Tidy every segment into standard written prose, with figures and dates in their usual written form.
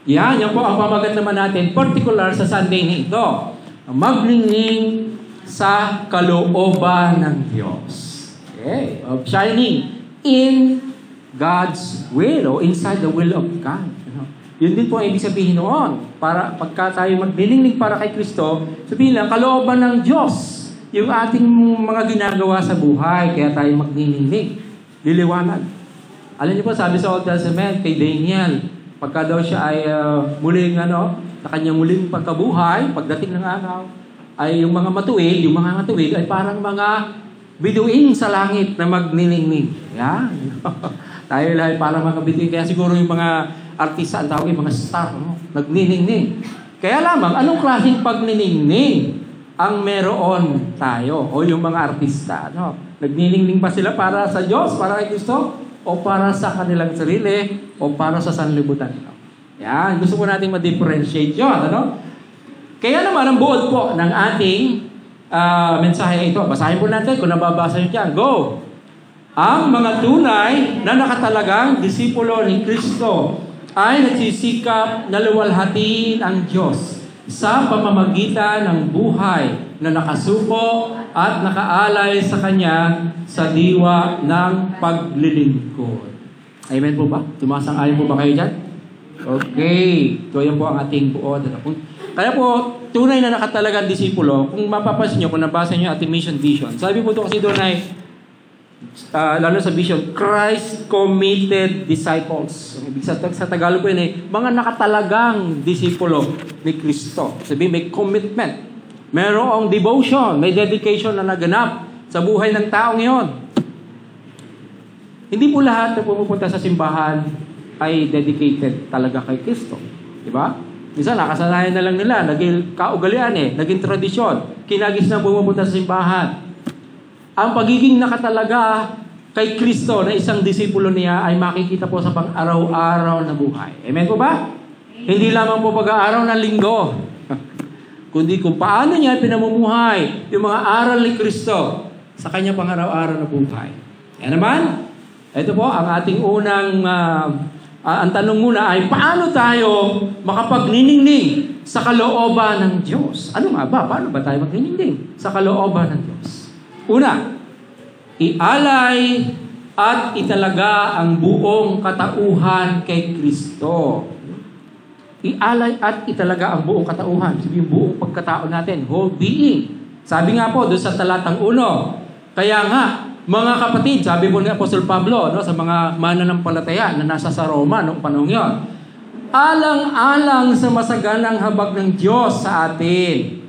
Yan po ang pamagat naman natin, particular sa Sunday na ito. Maglingling sa kalooban ng Diyos. Okay? Of shining in God's will, o inside the will of God. Yun din po ang ibig sabihin noon. Para pagka tayo maglilingling para kay Kristo, sabihin lang, kalooban ng Diyos yung ating mga ginagawa sa buhay, kaya tayo maglilingling. Liliwanag. Alam niyo po, sabi sa Old Testament, kay Daniel, pagka daw siya ay muling, sa kanyang muling pagkabuhay, pagdating ng araw, ay yung mga matuwid ay parang mga bituin sa langit na magnilingling. Yan. Tayo lang parang mga bituin. Kaya siguro yung mga artista, ang tawag yung mga star, nagniningning. Kaya lamang, anong klaseng pagniningning ang meron tayo o yung mga artista? Nagniningning ba sila para sa Diyos, para kay Kristo? O para sa kanilang sarili, o para sa sanlibutan. Yan, gusto ko natin ma-differentiate yun. Kaya naman, ang buod po ng ating mensahe ito. Basahin po natin kung nababasa nyo dyan. Go! Ang mga tunay na nakatalagang disipulo ni Kristo ay nagsisikap na luwalhatiin ang Diyos sa pamamagitan ng buhay na nakasuko at nakaalay sa Kanya sa diwa ng paglilingkod. Amen po ba? Tumasang-ayon po ba kayo dyan? Okay. So yan po ang ating buod. Kaya po, tunay na nakatalagang disipulo, kung mapapansin nyo, kung nabasa nyo ating mission vision, sabi po ito kasi doon ay, lalo sa vision, Christ committed disciples. Sa Tagalog po yun ay, mga nakatalagang disipulo ni Kristo. Sabi, may commitment. Merong devotion, may dedication na naganap sa buhay ng taong yon. Hindi po lahat na pumupunta sa simbahan ay dedicated talaga kay Kristo. Diba? Minsan, nakasanayan na lang nila, naging kaugalian naging tradisyon, kinagis na pumupunta sa simbahan. Ang pagiging nakatalaga kay Kristo na isang disipulo niya ay makikita po sa pang-araw-araw na buhay. Amen po ba? Hindi lamang po pag-aaraw ng linggo, kundi kung paano niya pinamumuhay yung mga aral ni Kristo sa kanya pang-araw-araw na buhay. Yan naman, ito po ang ating unang, ang tanong muna ay, paano tayo makapagniningning sa kalooban ng Diyos? Ano nga ba? Paano ba tayo magniningning sa kalooban ng Diyos? Una, ialay at italaga ang buong katauhan kay Kristo. Ialay at italaga ang buong katauhan. Sabi yung buong pagkatao natin, whole being. Sabi nga po doon sa talatang 1, kaya nga, mga kapatid, sabi po ni Apostol Pablo sa mga mananampalataya na nasa sa Roma noong panahon yon, alang-alang sa masaganang habag ng Diyos sa atin.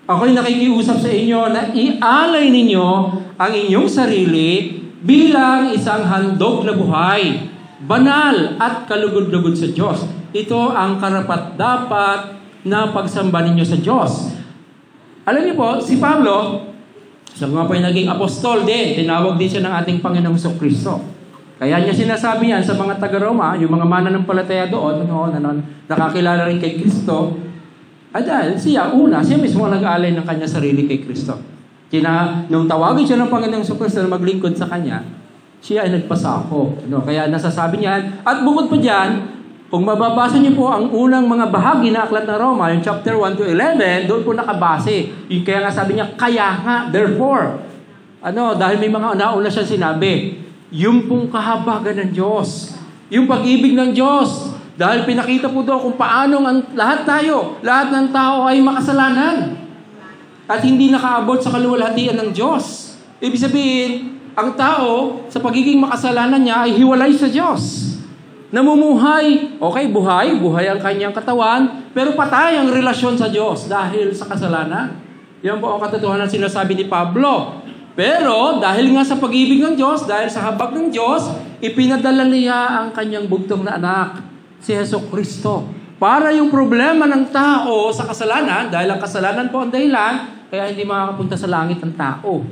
Ako'y nakikiusap sa inyo na ialay ninyo ang inyong sarili bilang isang handog na buhay, banal at kalugod-lugod sa Diyos. Ito ang karapat-dapat na pagsamba ninyo sa Diyos. Alam niyo po, si Pablo, siya nga po yung naging apostol din. Tinawag din siya ng ating Panginoong Kristo. Kaya niya sinasabi yan sa mga taga-Roma, yung mga mananampalataya doon, nakakilala rin kay Kristo. At dahil siya mismo nag-aalay ng kanya sarili kay Kristo. Nung tawagin siya ng Panginoong Kristo na maglingkod sa kanya, siya ay nagpasako. Kaya nasasabi niya, at bukod pa dyan, kung mababasa niyo po ang unang mga bahagi na aklat ng Roma, yung chapter 1 to 11, doon po nakabase. Kaya nga sabi niya, kaya nga, therefore. Dahil may mga nauna siya sinabi, yung pong kahabagan ng Diyos, yung pag-ibig ng Diyos, dahil pinakita po doon kung paano lahat ng tao ay makasalanan at hindi nakaabot sa kaluwalhatian ng Diyos. Ibig sabihin, ang tao sa pagiging makasalanan niya ay hiwalay sa Diyos. Namumuhay, buhay ang kanyang katawan, pero patay ang relasyon sa Diyos dahil sa kasalanan. Yan po ang katotohanan sinasabi ni Pablo. Pero dahil nga sa pag-ibig ng Diyos, dahil sa habag ng Diyos, ipinadala niya ang kanyang bugtong na anak, si Jesucristo. Para yung problema ng tao sa kasalanan, dahil ang kasalanan po ang dahilan, kaya hindi makakapunta sa langit ang tao.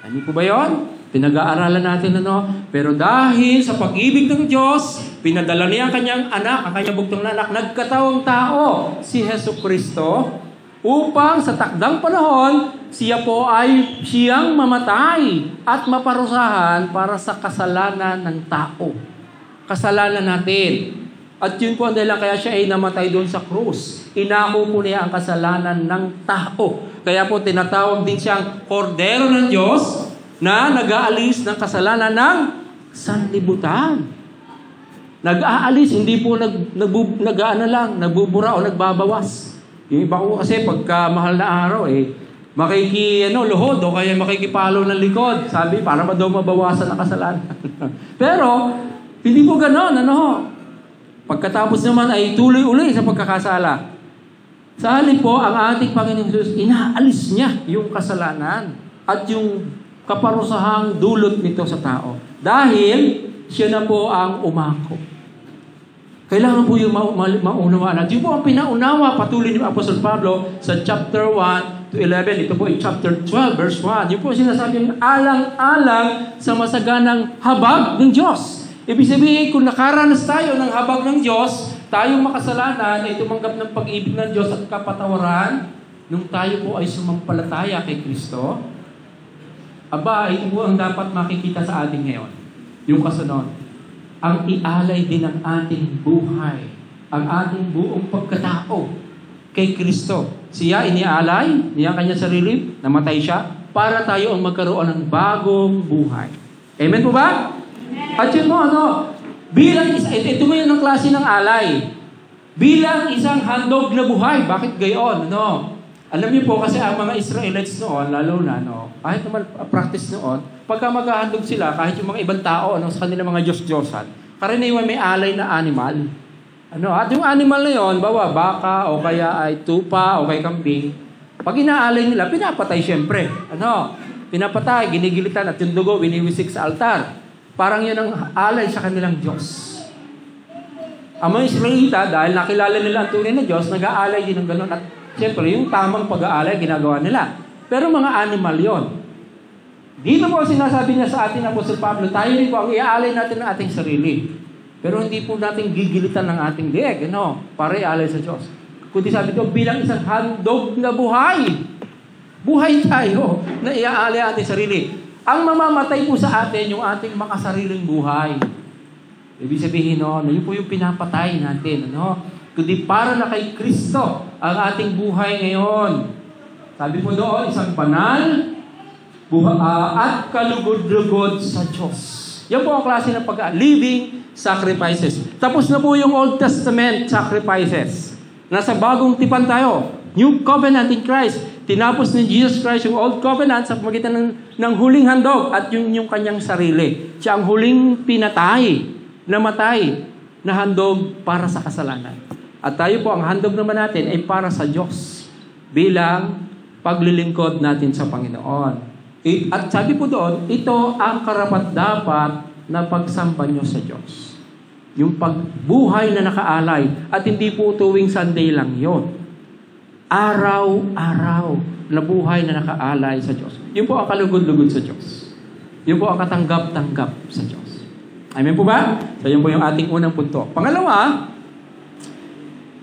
Ano po ba yun? Pinag-aaralan natin pero dahil sa pag-ibig ng Diyos, pinadala niya ang kanyang anak, ang kanyang bugtong na anak, nagkatawang tao, si Jesucristo, upang sa takdang panahon, siya po ay siyang mamatay at maparusahan para sa kasalanan ng tao. Kasalanan natin. At yun po ang dahilan kaya siya ay namatay doon sa krus. Inako po niya ang kasalanan ng tao. Kaya po tinatawag din siyang kordero ng Diyos na nag-aalis ng kasalanan ng sanlibutan. Nag-aalis, hindi po nagbubura o nagbabawas. Yung iba ko kasi pagka mahal na araw luhod o kaya makikipalo ng likod. Sabi, para daw mabawasan ang kasalanan. Pero, hindi po ganon, Pagkatapos naman ay tuloy uli sa pagkakasala. Sa halip po, ang ating Panginoong Jesus, inaalis niya yung kasalanan at yung kaparusahang dulot nito sa tao. Dahil siya na po ang umako. Kailangan po yung maunawaan. At yun po ang pinaunawa patuloy ni Apostol Pablo sa chapter 1 to 11. Ito po ay chapter 12 verse 1. Yun po sinasabing alang-alang sa masaganang habag ng Diyos. Ibig sabihin, kung nakaranas tayo ng habag ng Diyos, tayong makasalanan ay tumanggap ng pag-ibig ng Diyos at kapatawaran, nung tayo po ay sumampalataya kay Kristo, ito po ang dapat makikita sa atin ngayon. Yung kasunod, ang ialay din ang ating buhay, ang ating buong pagkatao kay Kristo. Siya inialay, niya kanya sarili, namatay siya, para tayo ang magkaroon ng bagong buhay. Amen po ba? At yun mo, bilang ito mo yung klase ng alay. Bilang isang handog na buhay. Bakit gayon? Alam niyo po, kasi ang mga Israelites noon, lalo na, kahit naman practice noon, pagka maghahandog sila, kahit yung mga ibang tao, sa kanilang mga Diyos-Diyosan, karaniwan may alay na animal. At yung animal na yun, baka, o kaya ay tupa, o kaya kambing, pag inaalay nila, pinapatay siyempre. Pinapatay, ginigilitan, at yung dugo, winiwisik sa altar. Parang yun ang alay sa kanilang Diyos. Ang mga Israelita, dahil nakilala nila ang tunay na Diyos, nag-aalay din ng gano'n. At siyempre, yung tamang pag-aalay, ginagawa nila. Pero mga animal yon. Dito po sinasabi niya sa atin, Apostol Pablo, tayo rin po ang iaalay natin ng ating sarili. Pero hindi po natin gigilitan ng ating dieg, para iaalay sa Diyos. Kundi sabi ito, bilang isang handog na buhay. Buhay tayo na iaalay ating sarili. Ang mamamatay po sa atin, yung ating makasariling buhay. Ibig sabihin, yun po yung pinapatay natin. Kundi para na kay Kristo ang ating buhay ngayon. Sabi po doon, isang banal at kalugod-lugod sa Diyos. Yan po ang klase ng living sacrifices. Tapos na po yung Old Testament sacrifices. Nasa bagong tipan tayo. New covenant in Christ. Tinapos ni Jesus Christ yung Old Covenant sa pamagitan ng huling handog at yung kanyang sarili. Siya ang huling pinatay, namatay, na handog para sa kasalanan. At tayo po, ang handog naman natin ay para sa Diyos bilang paglilingkod natin sa Panginoon. At sabi po doon, ito ang karapat-dapat na pagsamba nyo sa Diyos. Yung pagbuhay na nakaalay at hindi po tuwing Sunday lang yon. Araw-araw na buhay na nakaalay sa Diyos. Yun po ang kalugod-lugod sa Diyos. Yun po ang katanggap-tanggap sa Diyos. Amen po ba? So yun po yung ating unang punto. Pangalawa,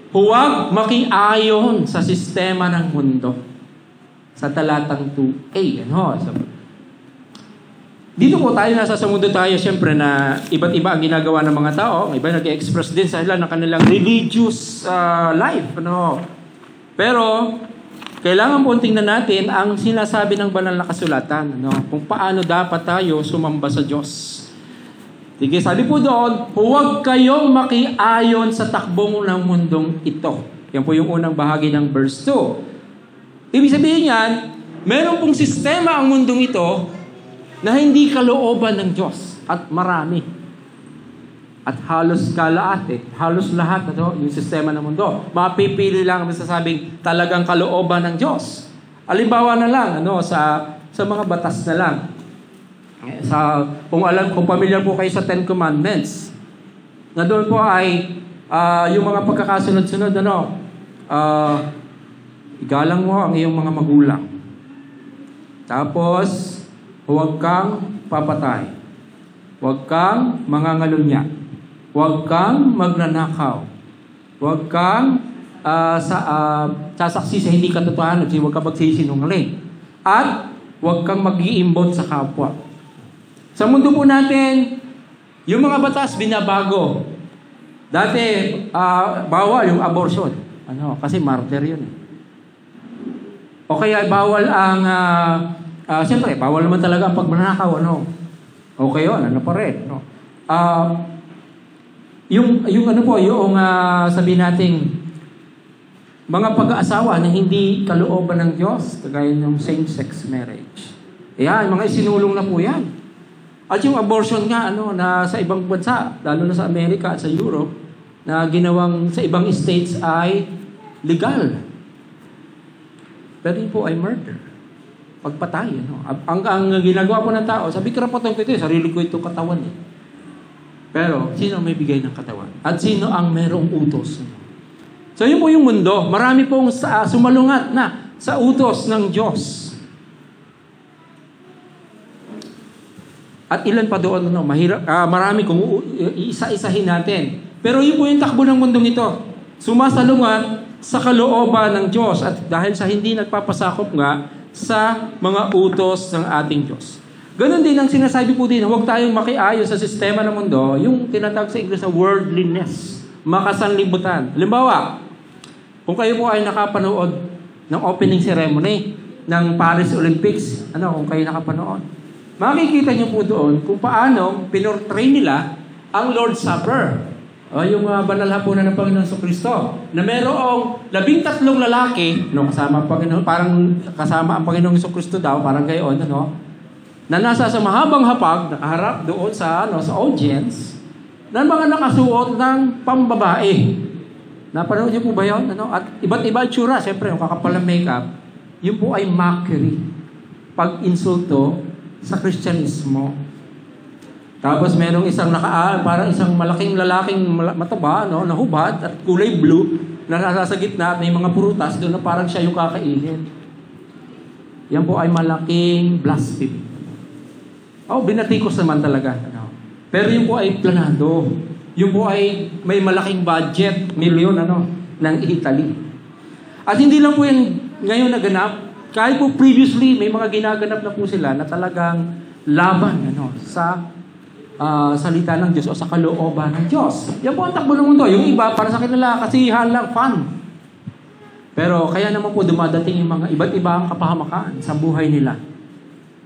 huwag makiayon sa sistema ng mundo. Sa talatang 2a. Dito po tayo, nasa mundo tayo, siyempre na iba't iba ang ginagawa ng mga tao. Iba nag-express din sa ng kanilang religious life. Pero, kailangan po tingnan natin ang sinasabi ng banal na kasulatan. Kung paano dapat tayo sumamba sa Diyos. Sige, sabi po doon, huwag kayong makiayon sa takbo ng mundong ito. Yan po yung unang bahagi ng verse 2. Ibig sabihin yan, meron pong sistema ang mundong ito na hindi kalooban ng Diyos. At marami. At halos halos lahat yung sistema ng mundo. Mapipili lang ang masasabing talagang kalooban ng Diyos. Halimbawa na lang, sa mga batas na lang. Kung pamilyar po kayo sa Ten Commandments, na doon po ay yung mga pagkakasunod-sunod, igalang mo ang iyong mga magulang. Tapos, huwag kang papatay. Huwag kang mangangalunya. Huwag kang magnanakaw. Huwag kang sasaksi sa hindi katotohanan. Huwag kang magsisinungaling. At huwag kang mag-iimbot sa kapwa. Sa mundo po natin, yung mga batas binabago. Dati, bawal yung abortion. Kasi martyr yun. O kaya bawal ang, siyempre, bawal naman talaga ang pagmanakaw. Okay yun, pa rin. Yung sabihin nating, mga pag-aasawa na hindi kalooban ng Diyos, kagaya ng same-sex marriage. Yan, mga isinulong na po yan. At yung abortion nga, na sa ibang bansa, lalo na sa Amerika at sa Europe, na ginawang sa ibang states ay legal. Pero yun po ay murder. Pagpatay. Ang ginagawa po ng tao, sabi karapatan ko ito, sarili ko itong katawan. Pero, sino may bigay ng katawan? At sino ang merong utos? So, yun po yung mundo. Marami pong sumalungat na sa utos ng Diyos. At ilan pa doon, mahirap, marami kung isa-isahin natin. Pero yun po yung takbo ng mundong ito. Sumasalungat sa kalooban ng Diyos at dahil sa hindi nagpapasakop nga sa mga utos ng ating Diyos. Ganon din ang sinasabi po din, huwag tayong makiayo sa sistema ng mundo, yung tinatawag sa English na worldliness, makasanlibutan. Halimbawa, kung kayo po ay nakapanood ng opening ceremony ng Paris Olympics, kung kayo nakapanood, makikita niyo po doon kung paano pinortray nila ang Lord's Supper. Yung banal hapunan ng Panginoon Jesucristo na merong 13 lalaki, kasama ang Panginoon, parang kasama ang Panginoong Jesucristo daw, parang gayon, na nasa sa mahabang hapag, nakaharap doon sa audience, na mga nakasuot ng pambabae. Napanood niyo po ba yun? At iba't iba tsura, siyempre, yung kakapal ng makeup, yun po ay mockery. Pag-insulto sa Kristyanismo. Tapos merong isang parang isang malaking lalaking mataba, nahubad at kulay blue na nasa gitna at may mga prutas doon na parang siya yung kakainin. Yan po ay malaking blasphemy. Binatikos naman talaga. Pero yun po ay planado. Yun po ay may malaking budget, milyon ng Italy. At hindi lang po yan ngayon naganap. Kahit po previously, may mga ginaganap na po sila na talagang laban sa salita ng Diyos o sa kalooban ng Diyos. Yan po ang takbo ng mundo. Yung iba, para sa kanila, kasiyahan lang, fun. Pero kaya naman po dumadating yung mga iba't ibang kapahamakan sa buhay nila.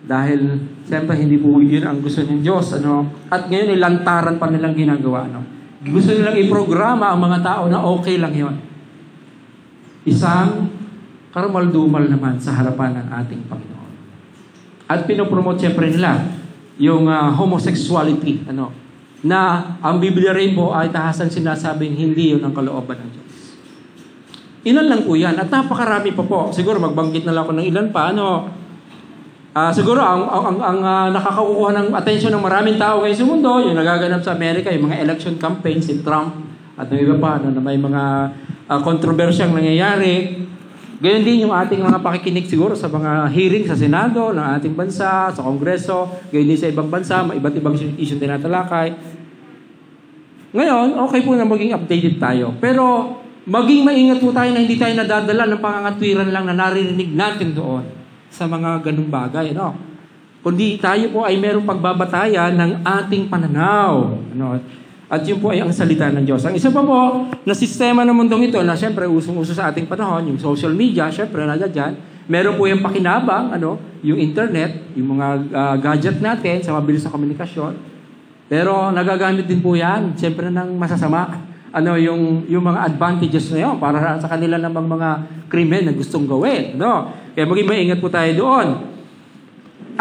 Dahil, siyempre, hindi po yun ang gusto ng Diyos. At ngayon, lantaran pa nilang ginagawa. Gusto nilang iprograma ang mga tao na okay lang yun. Isang karumal-dumal naman sa harapan ng ating Panginoon. At pinopromote siyempre nila yung homosexuality, na ang Biblia rin po ay tahasan sinasabing hindi yun ang kalooban ng Diyos. Ilan lang po yan, at napakarami pa po. Siguro magbanggit na lang ako ng ilan pa. Siguro ang nakakakukuha ng atensyon ng maraming tao ngayon sa mundo, yung nagaganap sa Amerika, yung mga election campaign, si Trump, at ng iba pa, na may mga kontrobersyang nangyayari. Gayon din yung ating mga pakikinig siguro sa mga hearing sa Senado ng ating bansa, sa Kongreso, gayon din sa ibang bansa, iba't ibang issue tinatalakay. Ngayon, okay po na maging updated tayo. Pero maging maingat po tayo na hindi tayo nadadala ng pangangatwiran lang na naririnig natin doon sa mga ganung bagay. Kundi tayo po ay merong pagbabatayan ng ating pananaw. At yun po ay ang salita ng Diyos. Ang isa pa po na sistema ng mundong ito na siyempre usong-uso sa ating panahon, yung social media, siyempre nandiyan. Meron po yung pakinabang, yung internet, yung mga gadget natin sa mabilis na komunikasyon. Pero nagagamit din po yan, siyempre ng masasama. Yung mga advantages na yun para sa kanila namang mga krimen na gustong gawin. Kaya maging maingat po tayo doon.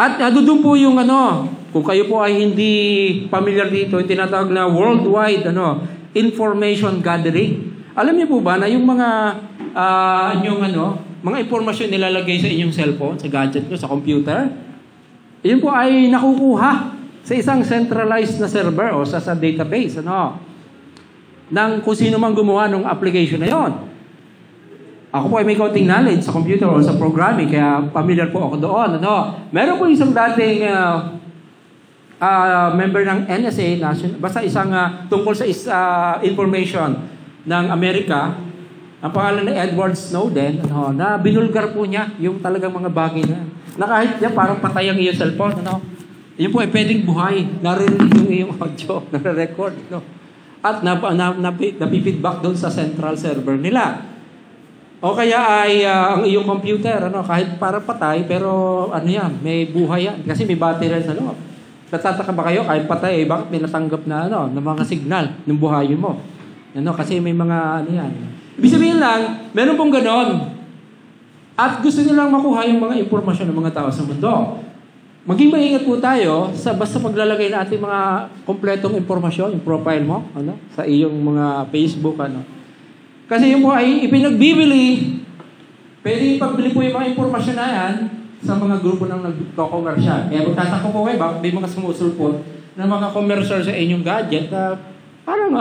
At doon po yung kung kayo po ay hindi familiar dito, yung tinatawag na worldwide information gathering. Alam niyo po ba na yung mga mga impormasyon nilalagay sa inyong cellphone, sa gadget nyo, sa computer, yun po ay nakukuha sa isang centralized na server o sa database ng kung sino man gumawa ng application na yon. Ako po ay may kaunting knowledge sa computer o sa programming, kaya familiar po ako doon. Meron po isang dating member ng NSA, basta isang tungkol sa information ng Amerika, ang pangalan ni Edward Snowden, na binulgar po niya yung talagang mga bagay na kahit niya parang patay ang iyong cellphone, yun po ay pwedeng buhay, narinig yung iyong audio, nare-record. at napipidback doon sa central server nila. O kaya ay ang iyong computer, kahit para patay, pero may buhay yan. Kasi may battery sa loob. Natataka ba kayo, kahit patay, bakit may natanggap na mga signal ng buhayin mo? Kasi may mga yan. Ibig sabihin lang, meron pong ganon. At gusto nilang makuha yung mga impormasyon ng mga tao sa mundo. Maging maingat po tayo sa basta paglalagay na ating mga kompletong impormasyon, yung profile mo, sa iyong mga Facebook, Kasi yung po ay ipinagbibili, pwede ipagbili po yung mga impormasyon na yan sa mga grupo ng nagko-commercial. Kaya kung tatakbo ko kayo, may mga sumusulpot ng mga commercial sa inyong gadget na parang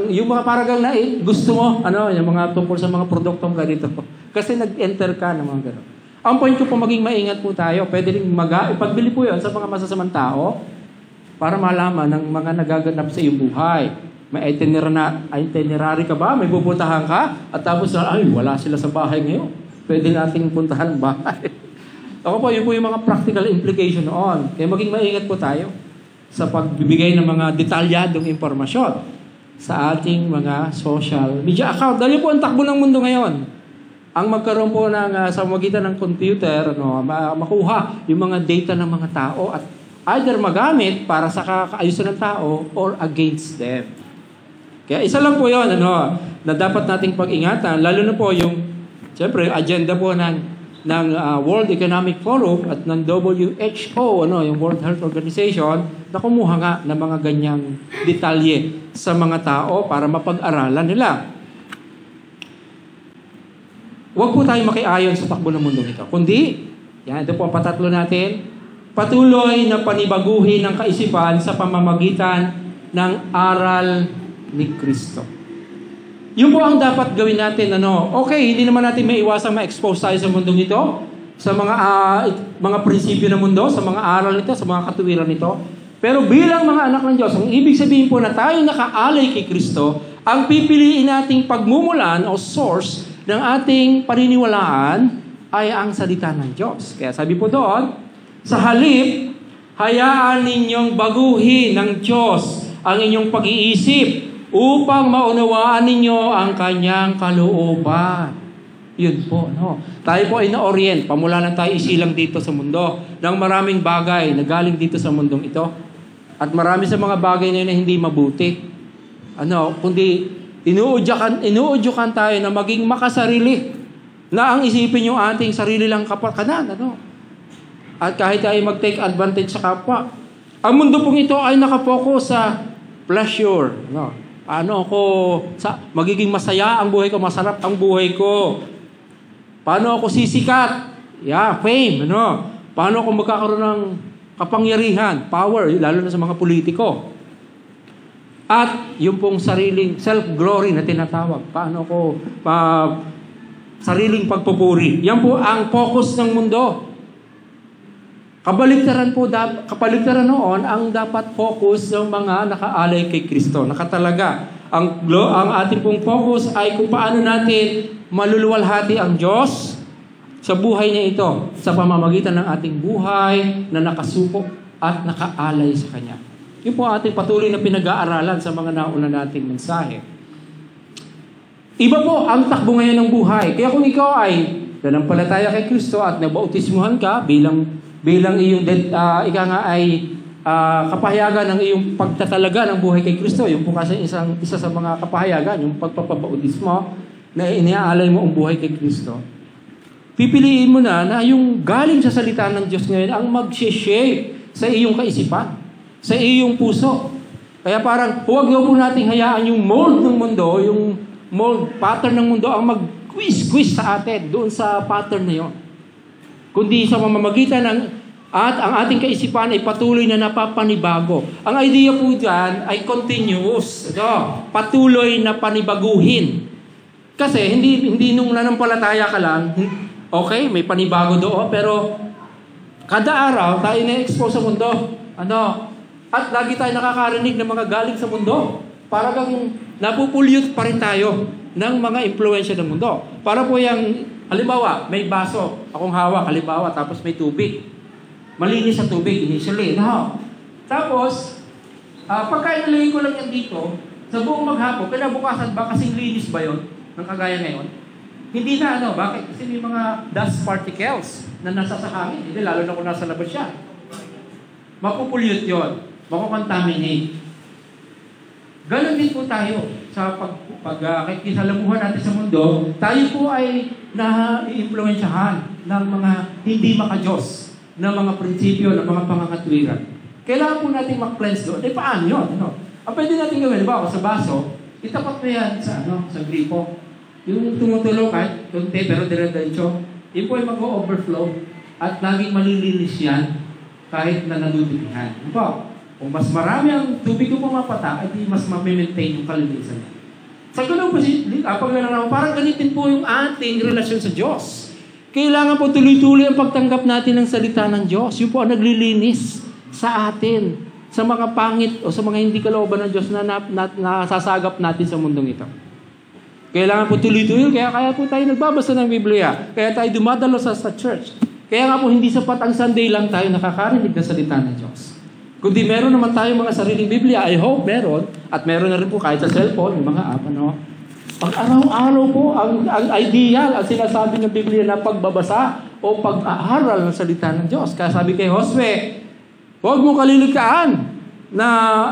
yung mga paragang na gusto mo, yung mga tungkol sa mga produktong ganito. Kasi nag-enter ka ng mga gano'n. Ang point ko po, maging maingat po tayo. Pwede rin ipagbili po yun sa mga masasamang tao para malaman ng mga nagaganap sa iyong buhay. May itinerary ka ba? May pupuntahan ka? At tapos, wala sila sa bahay ngayon. Pwede nating puntahan ang bahay. Ako po, yun po yung mga practical implication noon. Kaya maging maingat po tayo sa pagbibigay ng mga detalyadong impormasyon sa ating mga social media account. Dahil po ang takbo ng mundo ngayon. Ang magkaroon po sa magitan ng computer, makuha yung mga data ng mga tao at either magamit para sa kaayusan ng tao or against them. Kaya isa lang po yun na dapat nating pag-ingatan, lalo na po yung, siyempre, agenda po ng World Economic Forum at ng WHO, yung World Health Organization, na kumuha nga ng mga ganyang detalye sa mga tao para mapag-aralan nila. Huwag po tayo makiayon sa takbo ng mundo ito. Kundi, ito po ang patatlo natin, patuloy na panibaguhin ng kaisipan sa pamamagitan ng aral ni Kristo. Yun po ang dapat gawin natin. Okay, hindi naman natin maiwasang ma-expose tayo sa mundong ito, sa mga prinsipyo ng mundo, sa mga aral nito, sa mga katuwiran nito. Pero bilang mga anak ng Diyos, ang ibig sabihin po na tayo nakaalay kay Kristo, ang pipiliin nating pagmumulan o source ng ating paniniwalaan ay ang salita ng Diyos. Kaya sabi po doon, sa halip, hayaan ninyong baguhin ng Diyos ang inyong pag-iisip upang maunawaan ninyo ang kanyang kalooban. Yun po, Tayo po ay na-orient. Pamula na tayo isilang dito sa mundo ng maraming bagay na galing dito sa mundong ito. At marami sa mga bagay na yun na hindi mabuti. Kundi inuudyakan tayo na maging makasarili. Na ang isipin yung ating sarili lang kapakanan. At kahit tayo mag-take advantage sa kapwa. Ang mundo pong ito ay nakapokus sa pleasure. Magiging masaya ang buhay ko, masarap ang buhay ko. Paano ako sisikat? Fame. Paano ako magkakaroon ng kapangyarihan, power, lalo na sa mga politiko. At yung pong sariling self-glory na tinatawag. Paano ako sariling pagpupuri. Yan po ang focus ng mundo. Kabaligtaran noon ang dapat focus ng mga nakaalay kay Kristo, nakatalaga. Ang ating pong focus ay kung paano natin maluluwalhati ang Diyos sa buhay niya ito, sa pamamagitan ng ating buhay na nakasuko at nakaalay sa Kanya. Yun po ating patuloy na pinag-aaralan sa mga nauna nating mensahe. Iba po ang takbo ngayon ng buhay. Kaya kung ikaw ay nanampalataya kay Kristo at nabautismuhan ka bilang iyong kapahayagan ng iyong pagtatalaga ng buhay kay Kristo, yung po kasi isa sa mga kapahayagan, yung pagpapabautismo na iniaalay mo ang buhay kay Kristo. Pipiliin mo na yung galing sa salita ng Diyos ngayon ang mag-shape sa iyong kaisipan, sa iyong puso. Kaya parang huwag po nating hayaan yung mold ng mundo, yung mold pattern ng mundo ang mag-quiz sa atin doon sa pattern na yun. Kundi sa mamamagitan at ang ating kaisipan ay patuloy na napapanibago. Ang idea po dyan ay continuous. Patuloy na panibaguhin. Kasi hindi nung nanampalataya ka lang, okay, may panibago doon, pero kada araw tayo na-expose sa mundo. At lagi tayo nakakarinig ng mga galing sa mundo. Para kang napupulyot pa rin tayo ng mga impluensya ng mundo. Para po yung, halimbawa, may baso, akong hawak, halimbawa, tapos may tubig. Malinis sa tubig initially. Tapos, pagka inalagay ko lang yan dito, Sa buong maghapon, kinabukasan ba kasing linis ba yon ng kagaya ngayon? Hindi na bakit? Kasi may mga dust particles na nasa sa hangin. Hindi, lalo na kung nasa labas siya. Mapupulyot yun. Makukontaminate. Ganon din po tayo sa pagkikisalamuhan natin sa mundo. Tayo po ay na-i-influensyahan ng mga hindi maka-Diyos, ng mga prinsipyo, ng mga pangakatwiran. Kailangan po natin mag-cleanse doon. Paano yun? Ang pwede natin gawin, diba, sa baso, itapat mo yan sa gripo. Yung tumutulo kahit kunti pero dire-diretso, yun po ay mag-overflow at laging malilinis yan kahit na nadudumihan. Kung mas marami ang tubig yung pumapata, ay di mas ma-maintain yung kalinisan niya. Sa ganun po, parang ganitin po yung ating relasyon sa Diyos. Kailangan po tuloy-tuloy ang pagtanggap natin ng salita ng Diyos. Yun po ang naglilinis sa atin, sa mga pangit o sa mga hindi kalooban ng Diyos na nasasagap natin sa mundong ito. Kailangan po tuloy-tuloy, kaya po tayo nagbabasa ng Biblia. Kaya tayo dumadalo sa church. Kaya nga po hindi sapat ang Sunday lang tayo nakakarinig ng salita ng Diyos. Kundi meron naman tayo mga sariling Biblia, I hope meron, at meron na rin po kahit sa cellphone, yung mga app, Pag araw-araw po, ang ideal, ang sinasabi ng Biblia na pagbabasa o pag-aaral ng salita ng Diyos. Kaya sabi kay Josue, huwag mo kalilikaan na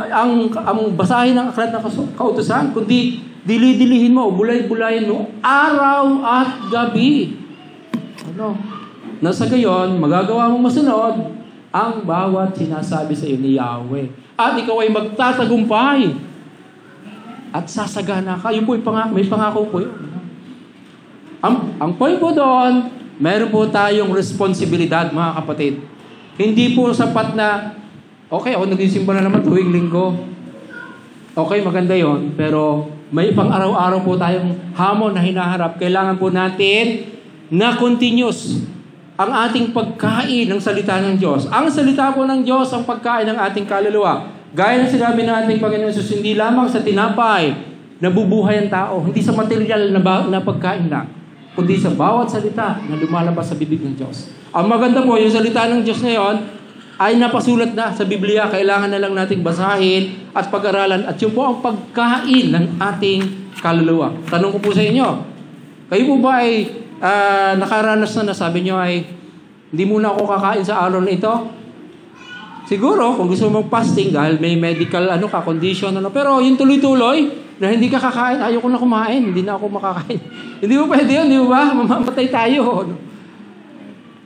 ang basahin ng aklat ng kautusan, kundi dili-dilihin mo o bulay-bulayin mo araw at gabi. Nasa gayon, magagawa mong masunod ang bawat sinasabi sa iyo ni Yahweh. At ikaw ay magtatagumpay. At sasagana ka. Yun po may pangako po yun. Ang point po doon, meron po tayong responsibilidad, mga kapatid. Hindi po sapat na, okay, ako nagsisimba na naman tuwing linggo. Okay, maganda yon. Pero may pang-araw-araw po tayong hamon na hinaharap. Kailangan po natin na continuous ang ating pagkain ng salita ng Diyos. Ang salita po ng Diyos ang pagkain ng ating kaluluwa. Gaya ng sinabi ng ating Panginoon Jesus, hindi lamang sa tinapay nabubuhay ang tao, hindi sa material na pagkain lang, kundi sa bawat salita na lumalabas sa bibig ng Diyos. Ang maganda po, yung salita ng Diyos ngayon ay napasulat na sa Biblia. Kailangan na lang nating basahin at pag-aralan. At yun po ang pagkain ng ating kaluluwa. Tanong ko po sa inyo, kayo po ba ay nakaranas na sabi nyo ay hindi muna ako kakain sa araw na ito? Siguro, kung gusto mong fasting dahil may medical condition, pero yung tuloy-tuloy na hindi ka kakain, ayoko na kumain, hindi na ako makakain. Hindi mo pwede yun, di ba? Mamamatay tayo.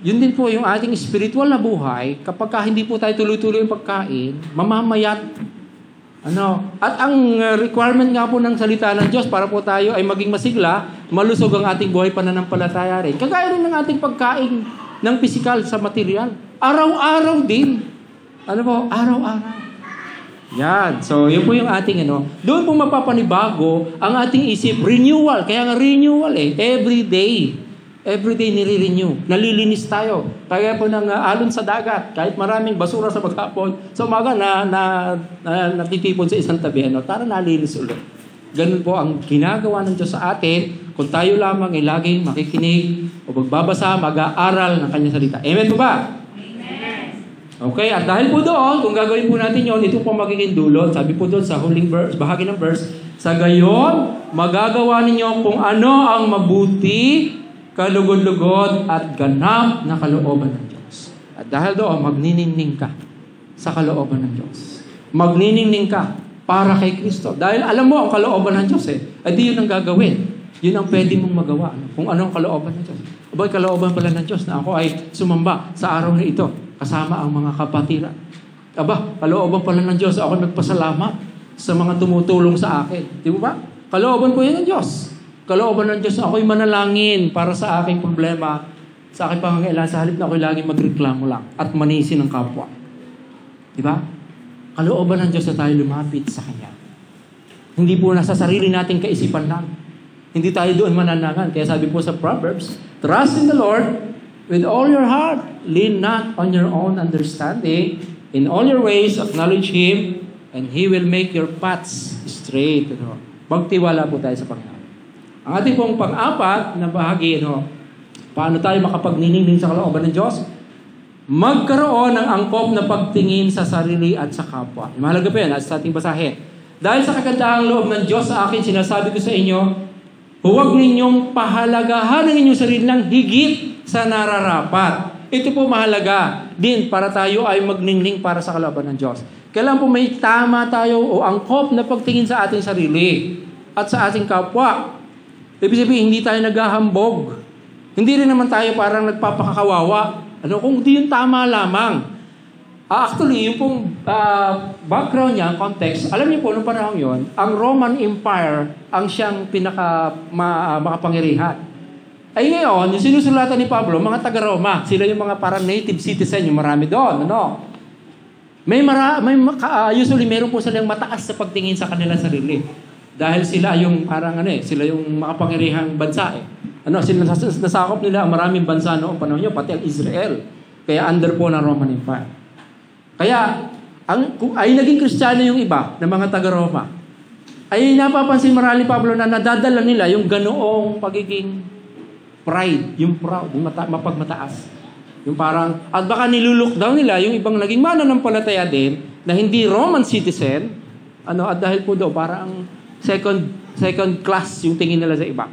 Yun din po yung ating spiritual na buhay, kapag hindi po tayo tuloy-tuloy yung pagkain, mamamayat. At ang requirement nga po ng salita ng Diyos para po tayo ay maging masigla, malusog ang ating buhay pananampalataya rin. Kagaya rin ng ating pagkain ng pisikal sa material. Araw-araw din. Araw-araw. Yan. So, yun po yung ating Doon po mapapanibago ang ating isip. Renewal. Kaya nga renewal Every day. Every day nire-renew. Nalilinis tayo. Kaya po ng alon sa dagat. Kahit maraming basura sa maghapon, sa umaga natitipon sa isang tabi. Tara nalinis ulit. Ganun po ang ginagawa ng Diyos sa atin. Kung tayo lamang ay laging makikinig o magbabasa, mag-aaral ng kanyang salita. Amen po ba? Amen. Okay, at dahil po doon, kung gagawin po natin yon, ito po magiging dulot. Sabi po doon sa huling verse, bahagi ng verse, sa gayon, magagawa ninyo kung ano ang mabuti, kalugod-lugod at ganap na kalooban ng Diyos. At dahil doon, magniningning ka sa kalooban ng Diyos. Magniningning ka para kay Kristo. Dahil alam mo ang kalooban ng Diyos ay di yun ang gagawin. Yun ang pwede mong magawa. Kung ano ang kalooban ng Diyos. Abay, kalooban pala ng Diyos na ako ay sumamba sa araw na ito kasama ang mga kapatiran. Kalooban pala ng Diyos ako nagpasalamat sa mga tumutulong sa akin. Di ba? Kalooban po yan ng Diyos. Kalooban ng Diyos na ako'y manalangin para sa aking problema, sa aking pangangailangan, sa halip na ako'y laging magreklamo lang at manisin ng kapwa. Di ba? Kalooban ng Diyos na tayo lumapit sa Kanya. Hindi po nasa sarili nating kaisipan lang. Hindi tayo doon mananangan. Kaya sabi po sa Proverbs, trust in the Lord with all your heart. Lean not on your own understanding. In all your ways, acknowledge Him, and He will make your paths straight. Magtiwala po tayo sa Panginoon. Ang ating pong pang-apat na bahagi, paano tayo makapagniningning sa kalooban ng Diyos? Magkaroon ng angkop na pagtingin sa sarili at sa kapwa. Mahalaga po yan, sa ating basahin. Dahil sa kagandahang loob ng Diyos sa akin, sinasabi ko sa inyo, huwag ninyong pahalagahan ang inyong sarili ng higit sa nararapat. Ito po mahalaga din para tayo ay magningning para sa kalooban ng Diyos. Kailangan po may tama tayo o angkop na pagtingin sa ating sarili at sa ating kapwa. Ibig sabihin, hindi tayo naghahambog. Hindi rin naman tayo parang nagpapakakawawa. Kung di yung tama lamang. Actually, yung pong background niya, context, alam niyo po, noong panahon yon, ang Roman Empire ang siyang makapangyarihan. Ay ngayon, yung sinusulatan ni Pablo, mga taga-Roma, sila yung mga parang native citizen, yung marami doon. Usually, meron po silang mataas sa pagtingin sa kanilang sarili. Dahil sila yung parang sila yung makapangyarihang bansa nasakop nila ang maraming bansa noong panahon nyo, pati ang Israel. Kaya under po ng Roman Empire. Kaya, ay naging Kristiyano yung iba, ng mga taga-Roma. Ay napapansin marami Pablo na nadadala nila yung ganoong pagiging pride, yung proud, yung mapagmataas. Yung parang, at baka nilulook down nila yung ibang naging mananampalataya din, na hindi Roman citizen, at dahil po daw, parang second class yung tingin nila sa iba.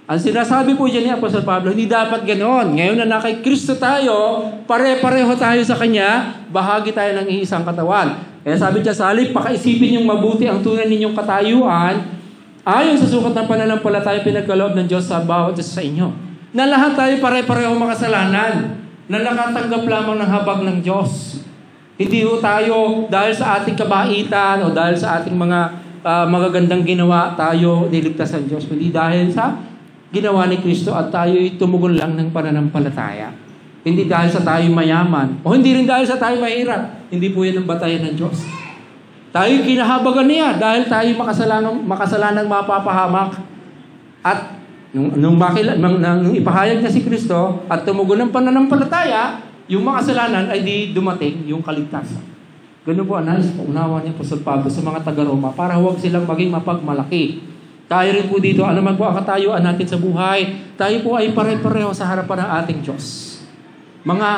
Ang sinasabi po dyan ni Apostol Pablo, hindi dapat ganoon. Ngayon na kay Kristo tayo, pare-pareho tayo sa Kanya, bahagi tayo ng iisang katawan. Kaya sabi niya sa halip, pakaisipin niyong mabuti ang tunay ninyong katayuan, ayon sa sukat ng pananampalataya pinagkaloob ng Diyos sa bawat isa sa inyo. Na lahat tayo pare-pareho makasalanan, na nakatanggap lamang ng habag ng Diyos. Hindi ho tayo dahil sa ating kabaitan o dahil sa ating mga magagandang ginawa, tayo niligtas ng Diyos. Hindi dahil sa ginawa ni Kristo at tayo'y tumugon lang ng pananampalataya. Hindi dahil sa tayo mayaman o hindi rin dahil sa tayo mahirap. Hindi po yan ang batayan ng Diyos. Tayo kinahabagan niya dahil tayo makasalanang mapapahamak. At nung ipahayag na si Kristo at tumugon ng pananampalataya, yung makasalanan ay di dumating yung kaligtasan. Ganun po ang nais po unawa ni Apostol Pablo sa mga taga-Roma para huwag silang maging mapagmalaki. Tayo rin po dito, ano man po ang katayuan natin sa buhay, tayo po ay pare-pareho sa harapan ng ating Diyos. Mga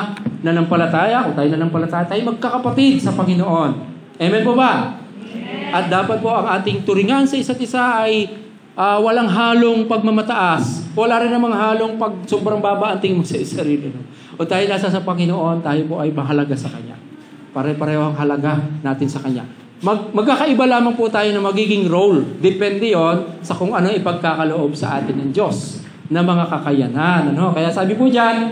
nanampalataya, o tayo nanampalataya, tayo magkakapatid sa Panginoon. Amen po ba? Amen. At dapat po ang ating turingan sa isa't isa ay walang halong pagmamataas. Wala rin namang halong pag sobrang baba ang tingin mo sa sarili. O tayo nasa sa Panginoon, tayo po ay mahalaga sa Kanya. Pare-pareho ang halaga natin sa Kanya. Magkakaiba lamang po tayo na magiging role. Depende yon sa kung ano ipagkakaloob sa atin ng Diyos na mga kakayanan. Kaya sabi po dyan,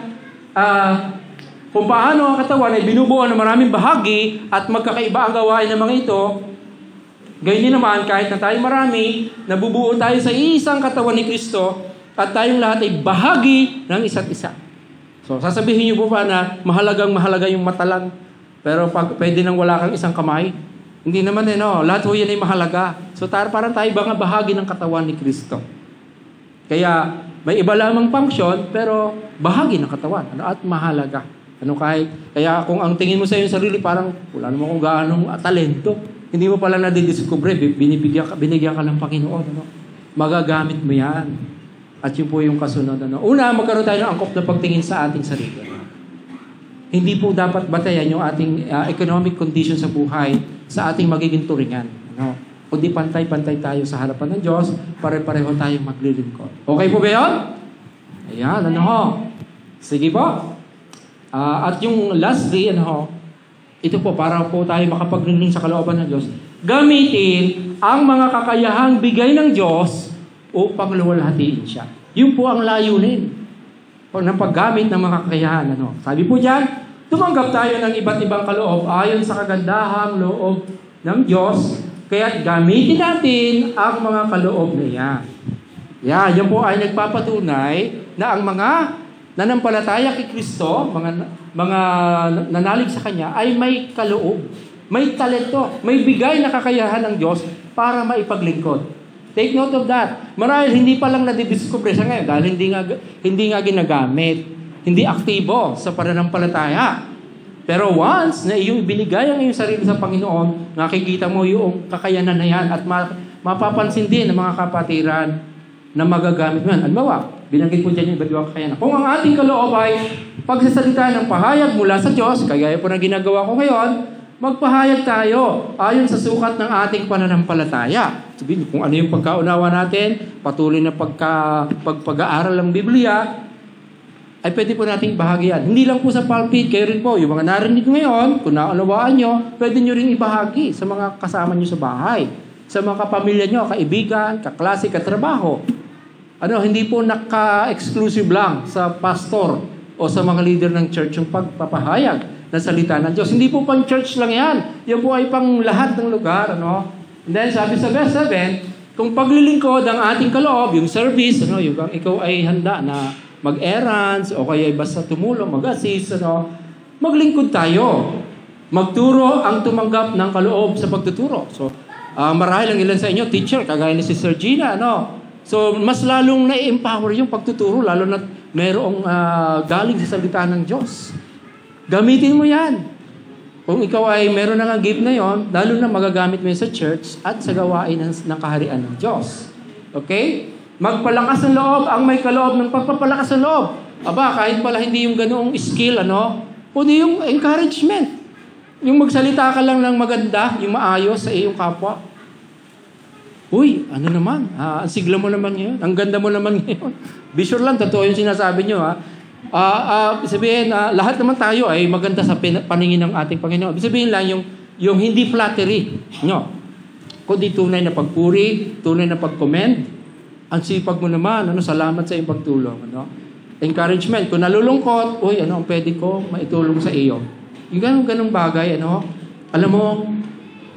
kung paano ang katawan ay binubuo ng maraming bahagi at magkakaiba ang gawain ng mga ito, gayon din naman kahit na tayo marami, nabubuo tayo sa isang katawan ni Kristo at tayong lahat ay bahagi ng isa't isa. So sasabihin niyo po ba na mahalaga yung mata lang, pero pwede nang wala kang isang kamay? Hindi naman lahat po yan ay mahalaga. So parang tayo mga bahagi ng katawan ni Kristo. Kaya may iba lamang function, pero bahagi ng katawan. At mahalaga. Kaya kung ang tingin mo sa iyong sarili, parang wala naman kung gaano talento. Hindi mo pala nadidiscover, binigyan ka ng Panginoon. Magagamit mo yan. At yun po yung kasunod. Una, magkaroon tayo ng angkop na pagtingin sa ating sarili. Hindi po dapat batayan yung ating economic condition sa buhay sa ating magiging turingan. Kundi pantay-pantay tayo sa harapan ng Diyos, pare-pareho tayong maglilingkod. Okay po ba yun? Ayan, Sige po. At yung lastly, ito po, para po tayo makapaglingling sa kalooban ng Diyos, gamitin ang mga kakayahang bigay ng Diyos upang luwalhatiin siya. Yun po ang layunin ng paggamit ng mga kakayahan. Sabi po dyan, tumanggap tayo ng iba't ibang kaloob ayon sa kagandahang loob ng Diyos, kaya gamitin natin ang mga kaloob na yan. Yan po ay nagpapatunay na ang mga nanampalataya kay Kristo, mga nanalig sa Kanya, ay may kaloob, may talento, may bigay na kakayahan ng Diyos para maipaglingkod. Take note of that. Marahil hindi pa lang nadidiscover sa ngayon dahil hindi nga ginagamit, hindi aktibo sa pananampalataya. Pero once na iyong binigay ang iyong sarili sa Panginoon, nakikita mo yung kakayanan na yan at mapapansin din ng mga kapatiran na magagamit mo yan. Halimbawa, binanggit po dyan yung iba't ibang kakayanan. Kung ang ating kaloob ay pagsasalita ng pahayag mula sa Diyos, kagaya po na ginagawa ko ngayon, Magpahayag tayo ayon sa sukat ng ating pananampalataya. Sabihin, kung ano yung pagkaunawa natin, patuloy na pag-aaral ng Biblia, ay pwede po nating bahagian. Hindi lang po sa pulpit, kayo rin po, yung mga narinig ngayon, kung naunawaan nyo, pwede nyo rin ibahagi sa mga kasama nyo sa bahay, sa mga kapamilya nyo, kaibigan, kaklase, katrabaho. Hindi po naka-exclusive lang sa pastor o sa mga leader ng church yung pagpapahayag ng salita ng Diyos. Hindi po pang church lang yan. Yan po ay pang lahat ng lugar. And then sabi sa verse 7, kung paglilingkod ang ating kaloob, yung service, yung ikaw ay handa na mag-errands o kaya basta tumulong, mag-assist, maglingkod tayo. Magturo ang tumanggap ng kaloob sa pagtuturo. So, marahil ang ilan sa inyo, teacher, kagaya ni Sister Gina, So, mas lalong na-empower yung pagtuturo, lalo na mayroong galing sa salita ng Diyos. Gamitin mo yan. Kung ikaw ay meron na nga gift na yon, lalo na magagamit mo sa church at sa gawain ng kaharian ng Diyos. Okay? Magpalakas ng loob ang may kaloob ng pagpapalakas ng loob. Kahit pala hindi yung ganoong skill, kundi yung encouragement. Yung magsalita ka lang ng maganda, yung maayos sa iyong kapwa. Uy, naman? Ang sigla mo naman ngayon. Ang ganda mo naman ngayon. Be sure lang, totoo yung sinasabi nyo, sabihin, lahat naman tayo ay maganda sa paningin ng ating Panginoon. Sabihin lang yung hindi flattery. Kundi tunay na pagpuri, tunay na pag-commend. Ang sipag mo naman, salamat sa iyong pagtulong. Encouragement. Kung nalulungkot, ang pwede ko maitulong sa iyo. Yung ganong bagay, alam mo,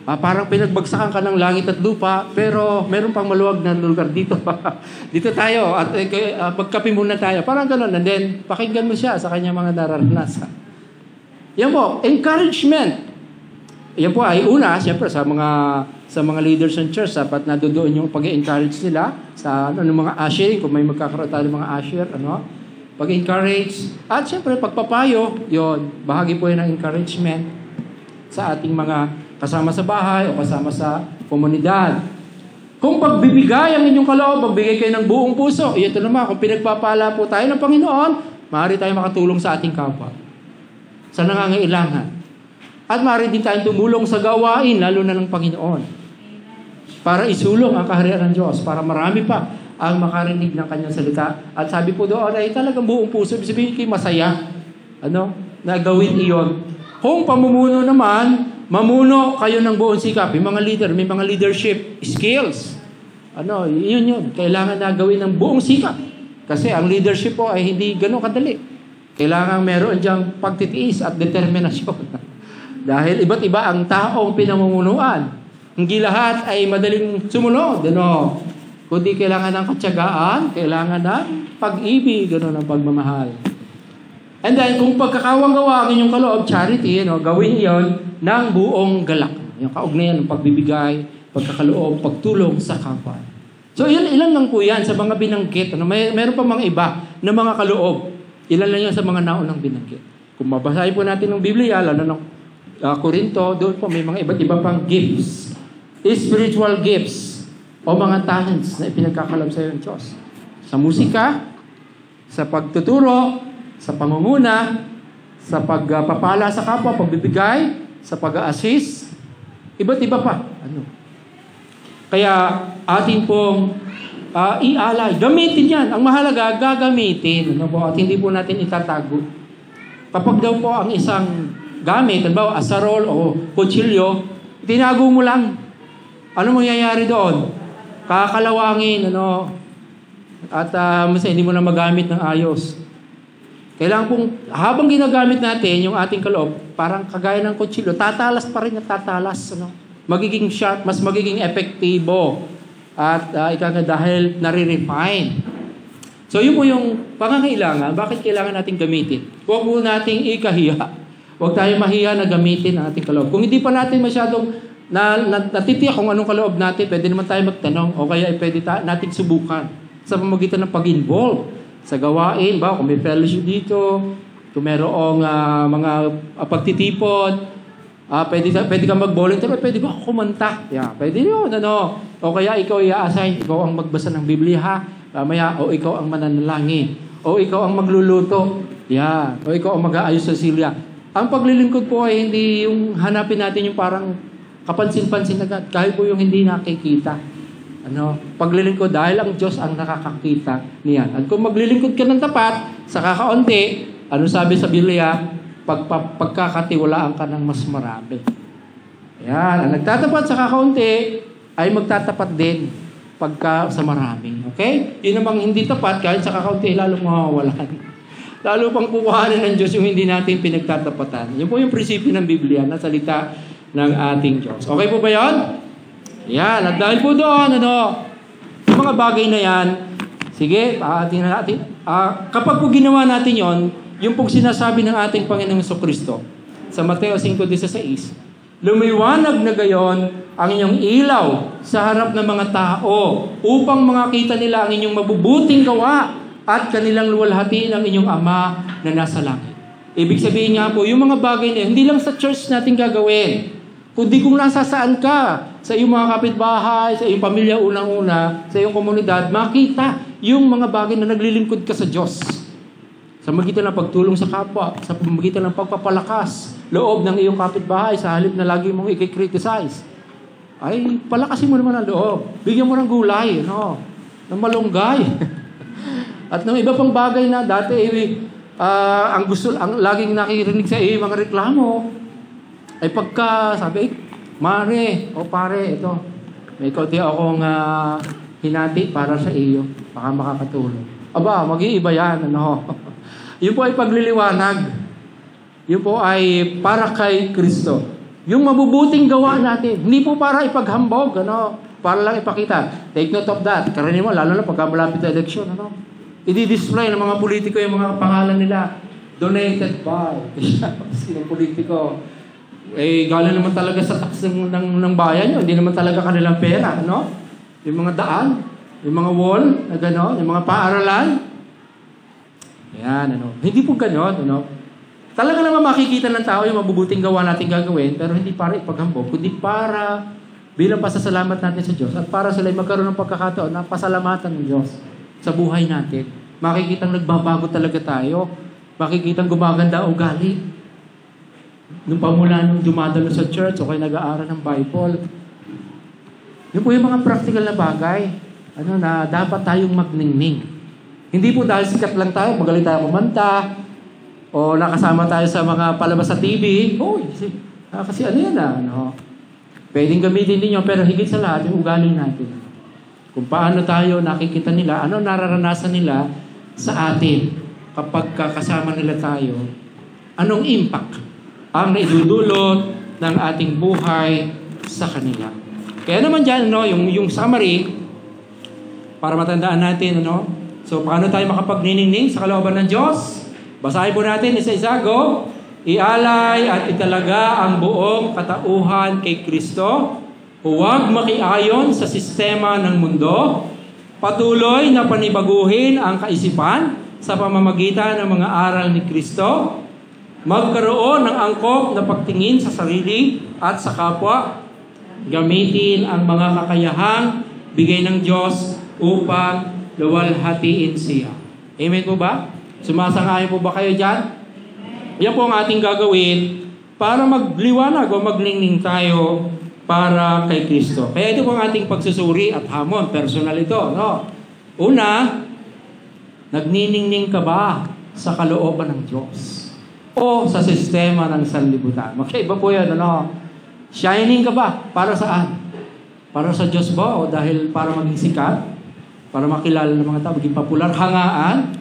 parang pinagbagsakan ka ng langit at lupa, pero meron pang maluwag na lugar dito. Dito tayo, at magkape muna tayo. Parang gano'n. And then, pakinggan mo siya sa kanyang mga nararanasan. Yan po, encouragement. Yan po ay una, siyempre, sa mga leaders ng church, dapat nadoon yung pag-encourage nila sa mga ushering, kung may magkakaroon tayo ng mga usher, pag-encourage. At siyempre, pagpapayo, yon bahagi po yun ng encouragement sa ating mga kasama sa bahay o kasama sa komunidad. Kung pagbibigay ang inyong kaloob, magbigay kayo ng buong puso. Ito naman, kung pinagpapala po tayo ng Panginoon, maaari tayo makatulong sa ating kapwa. Sa nangangailangan. At maaari din tayong tumulong sa gawain, lalo na ng Panginoon. Para isulong ang kaharian ng Diyos. Para marami pa ang makarinig ng kanyang salita. At sabi po doon, ay talagang buong puso. Sabihin kayo masaya. Na gawin iyon. Kung pamumuno naman, mamuno kayo ng buong sikap. Yung mga leader, may mga leadership skills. Yun. Kailangan na gawin ng buong sikap. Kasi ang leadership po ay hindi gano'ng kadali. Kailangan meron diyang pagtitiis at determinasyon. Dahil iba't iba ang taong pinamumunuan. Hindi lahat ay madaling sumunod. Kundi kailangan ng katyagaan, kailangan ng pag-ibig, ng pagmamahal. And then, kung pagkakawang gawa ang inyong kaloob, charity, gawin yon ng buong galak. Yung kaugnayan ng pagbibigay, pagkakaloob, pagtulong sa kapwa. So, ilan lang po yan sa mga binanggit. Meron pa mga iba na mga kaloob. Ilan lang yan sa mga naunang binanggit. Kung mabasahin po natin ng Biblia, lalo ng Korinto, doon po may mga iba't iba pang gifts. Spiritual gifts o mga talents na ipinagkakalob sa iyo ng Diyos. Sa musika, sa pagtuturo, sa pangunguna, sa pagpapala sa kapwa, pagbibigay, sa pag-assist, iba't iba pa. Kaya atin pong ialay. Gamitin yan. Ang mahalaga, gagamitin. At hindi po natin itatago. Kapag daw po ang isang gamit, halimbawa asarol o kutsilyo, tinago mo lang. Ano mangyayari doon? Kakalawangin, at hindi mo na magamit ng ayos. Kailangan pong, habang ginagamit natin yung ating kaloob, parang kagaya ng kutsilyo, tatalas pa rin at tatalas. Magiging sharp, mas magiging epektibo. At dahil nare-refine. So yun po yung pangangailangan. Bakit kailangan natin gamitin? Huwag po nating ikahiya. Huwag tayo mahiya na gamitin ang ating kaloob. Kung hindi pa natin masyadong natitiyak kung anong kaloob natin, pwede naman tayo magtanong o kaya pwede natin subukan sa pamamagitan ng pag-involve sa gawain, kung may fellowship dito, kung mayroong mga pagtitipon, pwede kang mag-volunteer, pwede ba kumanta? Pwede yun, O kaya ikaw i-assign, ikaw ang magbasa ng Biblia, o ikaw ang mananalangin, o ikaw ang magluluto, o ikaw ang mag-aayos sa silya. Ang paglilingkod po ay hindi yung hanapin natin yung parang kapansin-pansin agad. Kahit po yung hindi nakikita. Paglilingkod dahil ang Diyos ang nakakakita niyan. At kung maglilingkod ka ng tapat, sa kakaunti, ano sabi sa Biblia? Pagkakatiwalaan ka ng mas marami. Yan. Ang nagtatapat sa kakaunti ay magtatapat din pagka sa marami. Okay? Yun namang hindi tapat, kahit sa kakaunti, lalong mawawalan. Lalo pang kukuhanin ng Diyos yung hindi natin pinagtatapatan. Yun po yung prinsipyo ng Biblia na salita ng ating Diyos. Okay po ba yun? Yan. At dahil po doon, yung mga bagay na yan, sige, tingnan natin. Kapag po ginawa natin yon, yung pong sinasabi ng ating Panginoong Jesucristo sa Mateo 5:16, lumiwanag na gayon ang inyong ilaw sa harap ng mga tao upang makita nila ang inyong mabubuting gawa at kanilang luwalhatiin ang inyong Ama na nasa langit. Ibig sabihin nga po, yung mga bagay na hindi lang sa church natin gagawin, kundi kung nasasaan ka, sa iyong mga kapitbahay, sa iyong pamilya unang-una, sa iyong komunidad, makita yung mga bagay na naglilingkod ka sa Diyos. Sa magitan ng pagtulong sa kapwa, sa magitan ng pagpapalakas, loob ng iyong kapitbahay, sa halip na lagi mong i-criticize. Ay, palakasin mo naman ang loob. Bigyan mo ng gulay, ng malunggay. At ng iba pang bagay na dati ang laging nakirinig sa iyo mga reklamo ay pagka sabi, Mare o pare, ito may kaunti akong hinati para sa iyo, baka makakatulong. Aba, mag-iiba yan, Yun po ay pagliliwanag. Yun po ay para kay Kristo. Yung mabubuting gawa natin, hindi po para ipaghambog, para lang ipakita. Take note of that. Karaniwan mo, lalo na pagka malapit na eleksyon, i-display ng mga politiko yung mga pangalan nila. Donated by. Sinong politiko? Galing naman talaga sa tax ng bayan yun. Hindi naman talaga kanilang pera, Yung mga daan, yung mga wall, yung mga paaralan. Yan, Hindi po gano'n, Talaga naman makikita ng tao yung mabubuting gawa natin gagawin, pero hindi para ipaghambog, kundi para bilang pasasalamat natin sa Diyos at para sila magkaroon ng pagkakataon na pasalamatan ng Diyos sa buhay natin. Makikitang nagbabago talaga tayo. Makikitang gumaganda ang ugali. Nung pamula nung dumadalo sa church o kayo nag-aaral ng Bible. Yun po yung mga practical na bagay na dapat tayong magningning. Hindi po dahil sikat lang tayo, magaling tayo kumanta, o nakasama tayo sa mga palabas sa TV. Kasi yan Pwedeng gamitin din yun, pero higit sa lahat, yung ugali natin. Kung paano tayo nakikita nila, ano nararanasan nila sa atin kapag kasama nila tayo, anong impact ang naidudulot ng ating buhay sa kanila. Kaya naman dyan, yung summary, para matandaan natin, So, paano tayo makapagniningning sa kalooban ng Diyos? Basahin po natin, isa-isa, go. Ialay at italaga ang buong katauhan kay Kristo. Huwag makiayon sa sistema ng mundo. Patuloy na panibaguhin ang kaisipan sa pamamagitan ng mga aral ni Kristo. Magkaroon ng angkop na pagtingin sa sarili at sa kapwa. Gamitin ang mga kakayahang bigay ng Diyos upang luwalhatiin siya. Amen po ba? Sumasang-ayon po ba kayo dyan? Yan po ang ating gagawin para magliwanag o magningning tayo para kay Kristo. Kaya ito po ang ating pagsusuri at hamon. Personal ito, Una, nagniningning ka ba sa kalooban ng Diyos? O sa sistema ng sanlibutan? Magkaiba po yan, Shining ka ba? Para saan? Para sa Diyos ba? O dahil para maging sikat? Para makilala ng mga tao, maging popular? Hangaan?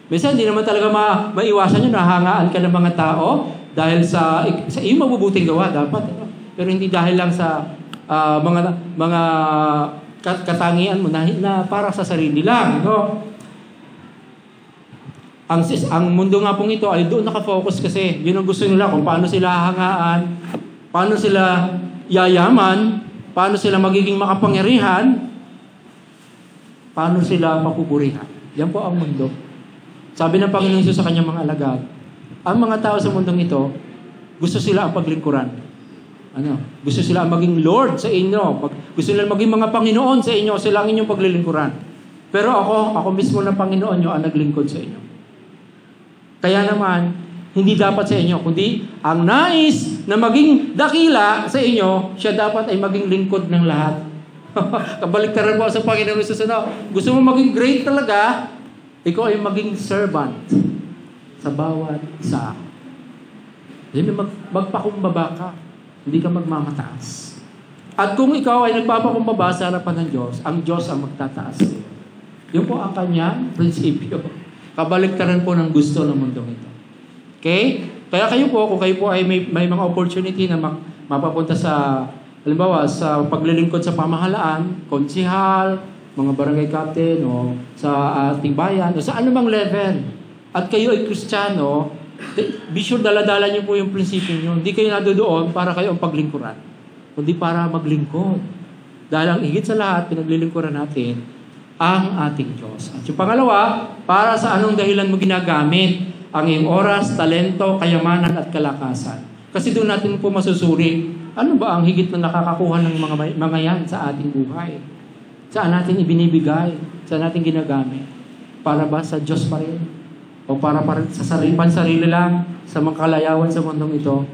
Minsan, hindi naman talaga maiwasan yun na hangaan ka ng mga tao dahil sa iyong mabubuting gawa dapat. Pero hindi dahil lang sa mga katangian mo na para sa sarili lang. Ang mundo nga pong ito ay doon nakafocus kasi yun ang gusto nila kung paano sila hangaan, paano sila yayaman, paano sila magiging makapangyarihan, paano sila papupurihan. Yan po ang mundo. Sabi ng Panginoon Hesus sa kanyang mga alagad, ang mga tao sa mundong ito, gusto sila ang paglingkuran. Gusto sila ang maging Lord sa inyo. Gusto nila maging mga Panginoon sa inyo, sila ang inyong paglilingkuran. Pero ako mismo na Panginoon nyo ang naglingkod sa inyo. Kaya naman, Hindi dapat sa inyo, kundi ang nais na maging dakila sa inyo, siya dapat ay maging lingkod ng lahat. Kabaliktaran mo sa Panginoon Jesus. Gusto mo maging great talaga, ikaw ay maging servant sa bawat isa. Magpakumbaba ka. Hindi ka magmamataas. At kung ikaw ay nagpapakumbaba sa harapan ng Diyos, ang Diyos ang magtataas. Yun po ang kanyang prinsipyo. Kabaliktaran po ng gusto ng mundong ito. Okay? Kaya kayo po, kung kayo po ay may mga opportunity na mapapunta sa, halimbawa, sa paglilingkod sa pamahalaan, konsihal, mga barangay captain, o sa ating bayan, o sa anumang level, at kayo ay Kristiyano, be sure daladala niyo po yung prinsipyo niyo. Hindi kayo nadodoon para kayo ang paglingkuran, kundi para maglingkod. Dahil ang higit sa lahat, pinaglilingkuran natin ang ating Diyos. At yung pangalawa, para sa anong dahilan mo ginagamit ang iyong oras, talento, kayamanan at kalakasan. Kasi doon natin po masusuri, ano ba ang higit na nakakakuha ng mga yan sa ating buhay? Saan natin ibinibigay? Saan natin ginagamit? Para ba sa Diyos pa rin? O para sa sarili lang, sa mga kalayawan sa mundong ito?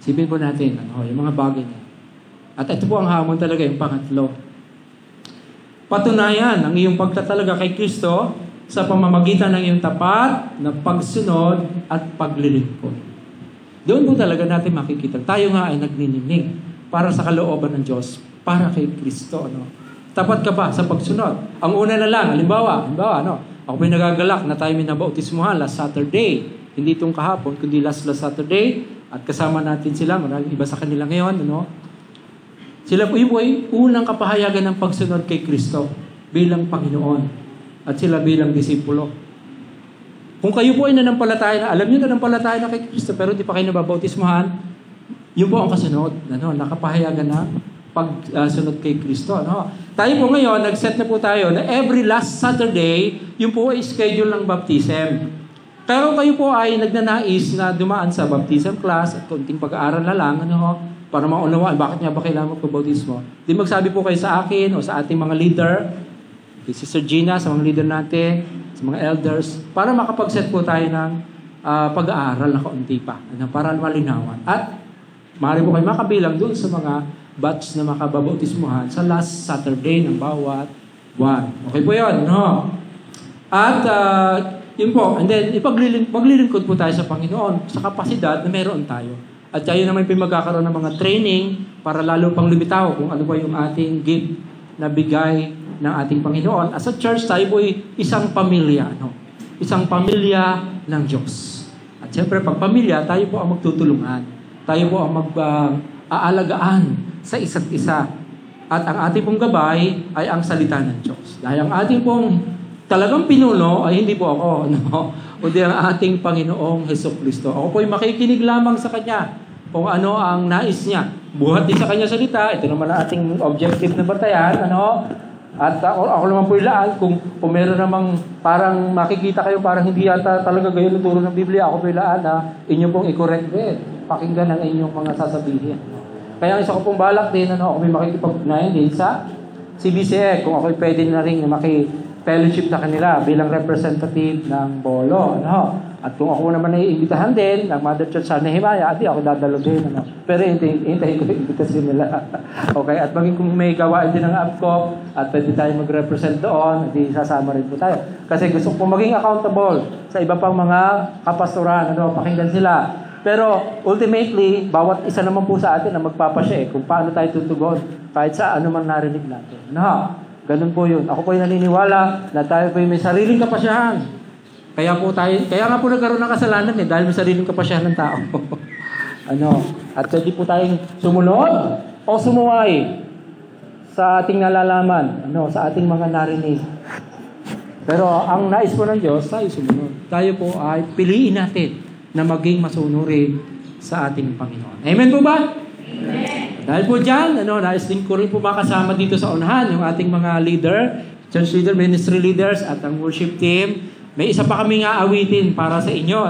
Sipin po natin, yung mga bagay niya. At ito po ang hamon talaga, yung pangatlo. Patunayan ang iyong pagtatalaga kay Kristo sa pamamagitan ng iyong tapat na pagsunod at paglilingkod. Doon po talaga natin makikita. Tayo nga ay nagnininig para sa kalooban ng Diyos, para kay Kristo. Tapat ka ba sa pagsunod? Ang una na lang, halimbawa, ako may nagagalak na tayo minabautismuhan last Saturday. Hindi itong kahapon, kundi last Saturday. At kasama natin sila, maraming iba sa kanila ngayon. Sila po ay unang kapahayagan ng pagsunod kay Kristo bilang Panginoon. At sila bilang disipulo. Kung kayo po ay nanampalataya na, alam niyo nanampalataya na kay Kristo, pero hindi pa kayo nababautismuhan, yun po ang kasunod. Nakapahayagan na pagsunod kay Kristo. Tayo po ngayon, nag-set na po tayo na every last Saturday, yun po ay schedule ng baptism. Pero kayo po ay nagnanais na dumaan sa baptism class at konting pag-aaral na lang, para maunawaan, bakit nga ba kailangan magpabautismo? Di magsabi po kayo sa akin o sa ating mga leader, kay Sister Gina, sa mga leader natin, sa mga elders, para makapag-set po tayo ng pag-aaral na kaunti pa, para malinawan. At maaari po kayo makabilang doon sa mga batch na makababautismuhan sa last Saturday ng bawat buwan. Okay po yun, At yun po, and then paglilingkod po tayo sa Panginoon sa kapasidad na meron tayo. At tayo naman po magkakaroon ng mga training para lalo pang lumitaw kung ano ba yung ating gift na bigay ng ating Panginoon. As a church, tayo po ay isang pamilya. Isang pamilya ng Diyos. At siyempre, pag pamilya, tayo po ang magtutulungan. Tayo po ang mag-aalagaan sa isa't isa. At ang ating pong gabay ay ang salita ng Diyos. Dahil ang ating pong talagang pinuno ay hindi po ako, kundi ang ating Panginoong Hesukristo. Ako po ay makikinig lamang sa Kanya kung ano ang nais niya. Buhat din sa Kanya salita. Ito naman ang ating objective na batayan. At ako naman po ilaan, kung meron namang parang makikita kayo, parang hindi yata talaga gayon ang turo ng Biblia, ako po ilaan na inyo pong i-correct din. Pakinggan ang inyong mga sasabihin. Kaya isa ko pong balak din, ako may makikipag-ugnayan din sa CBCE, kung ako pwede na rin na maki-fellowship na kanila bilang representative ng Bolo. At kung ako naman ay imbitahan din ng Mother Church sa Nehemiah, adi ako dadalo din. Pero hintayin ko yung invitasyon nila. Okay, at maging kung may gawain din ng APCO at pwede tayo mag-represent doon, edi sasama rin po tayo. Kasi gusto ko maging accountable sa iba pang mga kapastoran, pakinggan sila. Pero ultimately, bawat isa naman po sa atin na magpapasya kung paano tayo tutugon kahit sa ano man narinig natin. Ganun po yun. Ako po ay naniniwala na tayo po ay may sariling kapasyahan. Kaya nga po nagkaroon ng kasalanan dahil may sariling kapasyahan ng tao. At pwede po tayong sumunod o sumuway sa ating nalalaman, sa ating mga narinig. Pero ang nais po ng Diyos, tayo sumunod. Tayo po ay piliin natin na maging masunurin sa ating Panginoon. Amen po ba? Amen. Dahil po dyan, nais din ko rin po makasama dito sa unahan yung ating mga leader, church leader, ministry leaders, at ang worship team. May isa pa kami nga awitin para sa inyo,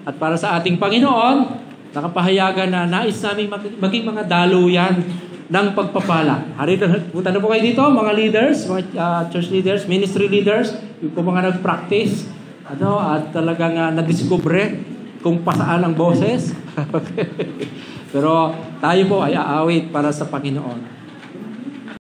at para sa ating Panginoon, nakapahayagan na nais namin maging mga daluyan ng pagpapala. Punta na po kayo dito, mga leaders, mga church leaders, ministry leaders, yung po mga nag-practice. at talagang nadiskubre kung pasaan ang boses. Pero tayo po ay aawit para sa Panginoon.